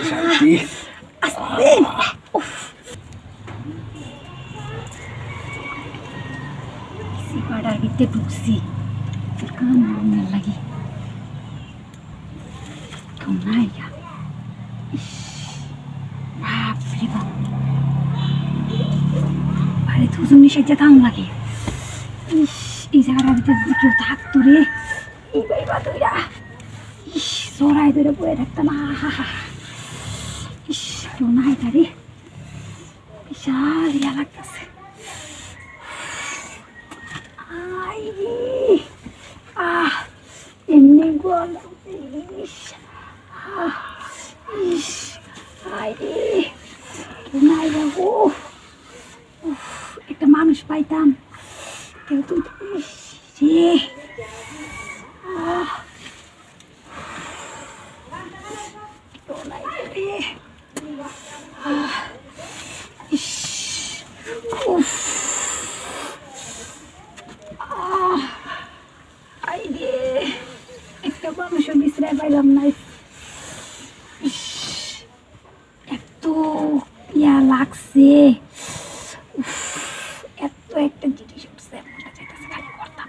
শান্তি আস্তে উফ সিপাড়ার ভিতরে ঢুকছি কান মনে লাগে কমাইয়া বাপরে বাপ আরে দুজন নিষেধে থাম লাগে এই জায়গাটার ভিতরে যদি কেউ থাকতো রে এই বাইবা তৈরা জড়াই ধরে পড়ে থাকতাম কেউ নাই তারে বিশাল ইয়া লাগতেছে এমনি গল কেউ নাই বাবু একটা মানুষ পাইতাম কেউ তো রে কেউ নাই রে উফ আইরে একটা মানুষের বিশ্রায় পাইলাম না এত ইয়া লাগছে এত একটা জিনিস উঠছে মনটা চাইতেছে খালি করতাম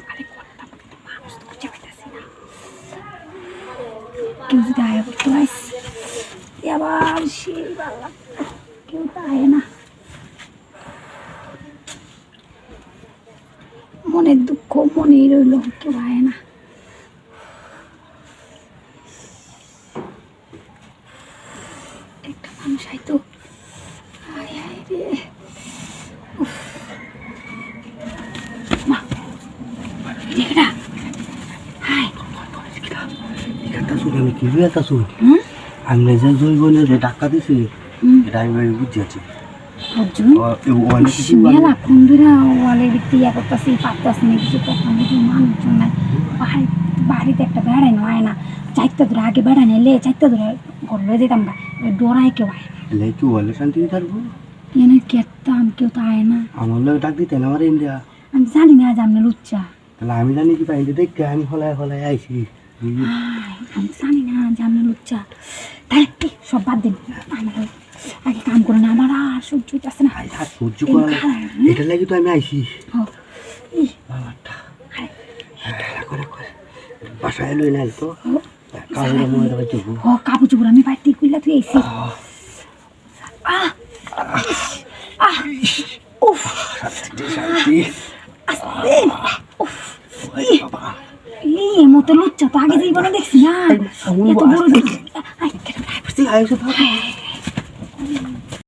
কিন্তু মানুষ তো খুঁজে পাইতেছি না কেউ যদি আয়া করতে পাইস আবার সেই ভালো লাগতো কেউ তো আয় না মনের দুঃখ মনেই রইল কেউ আয় না একটা মানুষ হয়তো আয় আয় রে মা দেখরা হাই এটা শুনে আমি কি একটা শুন আমি যে জৈবনের যে টাকা দিছি এটা আমি বুঝছি আছি মেলা কুন্দুরা ওয়ালের ভিত্তি ইয়া করতেছি পারতেছি না কিছু কখন মানুষজন নাই বাড়িতে একটা বেড়াই নয় না চারটা ধরে আগে বেড়াই নিলে চারটা ধরে ঘর লয়ে যেতাম না ডরাই কেউ আয় না কি বলে শান্তি থাকবো এনে কেতাম কেউ তো আয় না আমার লোক ডাক দিতেন আমার ইন্ডিয়া আমি জানি না আজ আমি লুচ্চা তাহলে আমি জানি কি পাই দেখে আমি হলায় হলায় আইছি আমি জানি না যে আমি লুচ্চা তাই সব বাদ দিন আমার আগে কাম করে না আমার আর সহ্য হইতেছে না সহ্য করা এটা লাগি তো আমি আইছি বাবাটা বাসায় লই নাই তো কাজের মনে হয় তো ও কাপড় চোপড় আমি বাইরে কইলা তুই আইছি উফ শান্তি আস্তে উফ এই মতো লুচ্চা তো আগে জীবনে দেখছি না এত বড়